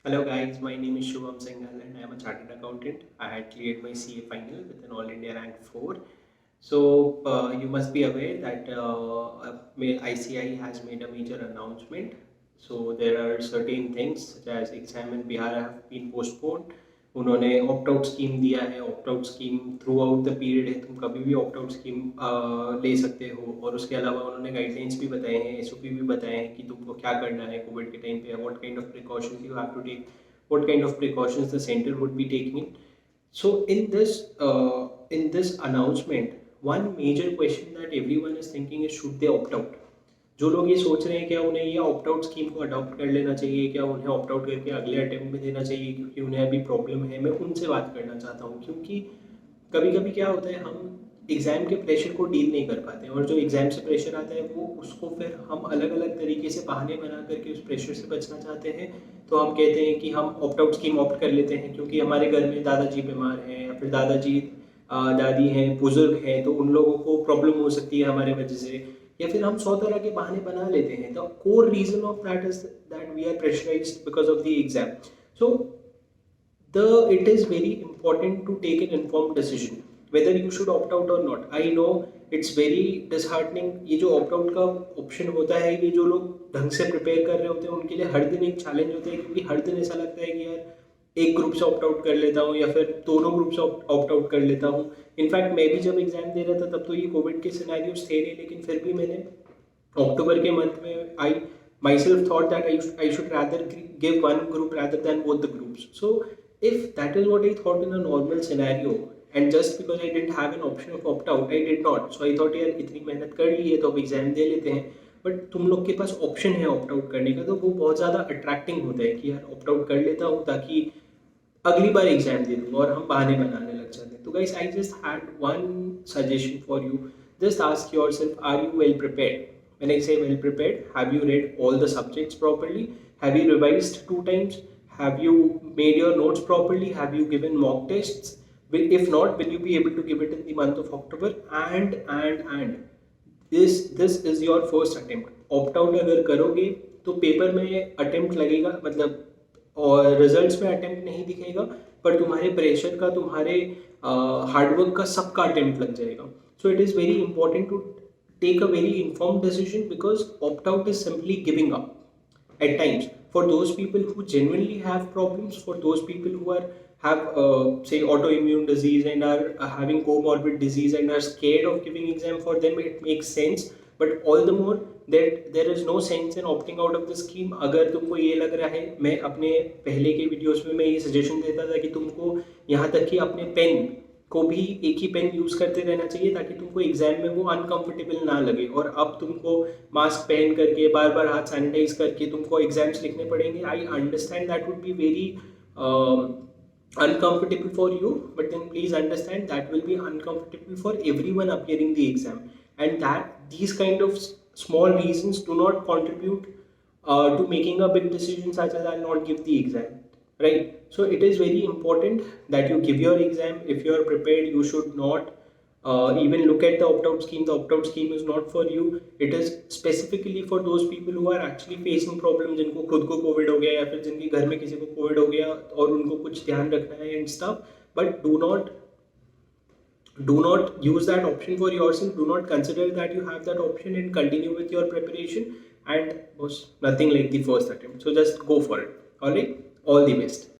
Hello guys, my name is Shubham Singhal and I am a chartered accountant. I had cleared my CA final with an All India rank 4. You must be aware that ICI has made a major announcement. So there are certain things such as exam in Bihar have been postponed. उन्होंने opt out scheme दिया है. Opt out scheme through out the period है, तुम कभी भी opt out scheme ले सकते हो. और उसके अलावा उन्होंने गाइडलाइंस भी बताए हैं, एसओपी भी बताए हैं कि तुमको क्या करना है कोविड के टाइम पे, what kind of precautions you have to take, what kind of precautions the center would be taking. So in this announcement, one major question that everyone is thinking is should they opt out. जो लोग ये सोच रहे हैं क्या उन्हें ये opt out scheme को अडॉप्ट कर लेना चाहिए, क्या उन्हें ऑप्ट आउट करके अगले अटेम्प्ट में देना चाहिए क्योंकि उन्हें अभी प्रॉब्लम है, मैं उनसे बात करना चाहता हूँ. क्योंकि कभी कभी क्या होता है, हम एग्ज़ाम के प्रेशर को डील नहीं कर पाते और जो एग्ज़ाम से प्रेशर आता है वो उसको फिर हम अलग अलग तरीके से बहाने बना करके उस प्रेशर से बचना चाहते हैं. तो हम कहते हैं कि हम ऑप्ट आउट स्कीम ऑप्ट कर लेते हैं क्योंकि हमारे घर में दादाजी बीमार हैं या फिर दादाजी दादी हैं, बुजुर्ग हैं, तो उन लोगों को प्रॉब्लम हो सकती है हमारे वजह से, या फिर हम 100 तरह के बहाने बना लेते हैं. The core reason of that is that we are pressurised because of the exam. So it is very important to take an informed decision whether you should opt out or not. I know it's very disheartening. ये जो opt out का option होता है, ये जो लोग ढंग से प्रिपेयर कर रहे होते हैं उनके लिए हर दिन एक चैलेंज होता है, क्योंकि हर दिन ऐसा लगता है कि यार एक ग्रुप से ऑप्ट आउट कर लेता हूँ या फिर दोनों ग्रुप से ऑप्ट आउट कर लेता हूँ. इनफैक्ट मैं भी जब एग्जाम दे रहा था तब तो ये कोविड के सिनेरियोस थे नहीं, लेकिन फिर भी मैंने अक्टूबर के मंथ में आई myself thought that I should rather give one group rather than both the groups. So if that is what I thought in a normal scenario, and just because I didn't have an option of opt out, I did not. So I thought यार इतनी मेहनत कर ली है तो अब exam दे लेते हैं. But तुम लोग के पास ऑप्शन है ऑप्ट आउट करने का, तो वो बहुत ज़्यादा अट्रैक्टिंग होता है कि यार ऑप्ट आउट कर लेता हूँ ताकि अगली बार एग्जाम दे दूंगा, और हम बहाने बनाने लग जाते हैं. तो guys, I just had one suggestion for you. Just ask yourself, are you well prepared? When I say well prepared, have you read all the subjects properly? Have you revised 2 times? Have you made your notes properly? Have you given mock tests? If not, will you be able to give it in the month of October? And this is your first attempt. Opt out अगर करोगे तो paper में attempt लगेगा, मतलब और results में attempt नहीं दिखेगा, पर तुम्हारे प्रेशर का, तुम्हारे हार्डवर्क का, सबका अटेम्प्ट लग जाएगा. So it is very important to take a very informed decision, because opt out is simply giving up at times. For those people who genuinely have problems, for those people who have say autoimmune disease and are having comorbid disease and are scared of giving exam, for them it makes sense. But all the more that there is no sense in opting out of the scheme. अगर तुमको ये लग रहा है, मैं अपने पहले के वीडियोस में मैं ये सजेशन देता था कि तुमको यहाँ तक कि अपने पेन को भी एक ही पेन यूज़ करते रहना चाहिए ताकि तुमको एग्जाम में वो अनकंफर्टेबल ना लगे, और अब तुमको मास्क पहन करके बार बार हाथ सैनिटाइज करके तुमको एग्जाम्स लिखने पड़ेंगे. I understand that would be very uncomfortable for you, but then please understand that will be uncomfortable for everyone appearing the exam, and that these kind of small reasons do not contribute to making a big decision such as I'll not give the exam, right? So it is very important that you give your exam. If you are prepared, you should not even look at the opt-out scheme. The opt-out scheme is not for you. It is specifically for those people who are actually facing problems, जिनको खुद को Covid हो गया या फिर जिनके घर में किसी को कोविड हो गया और उनको कुछ ध्यान रखना है and stuff. But do not use that option for yourself. Do not consider that you have that option and continue with your preparation, and was nothing like the first attempt. So just go for it. All right, all the best.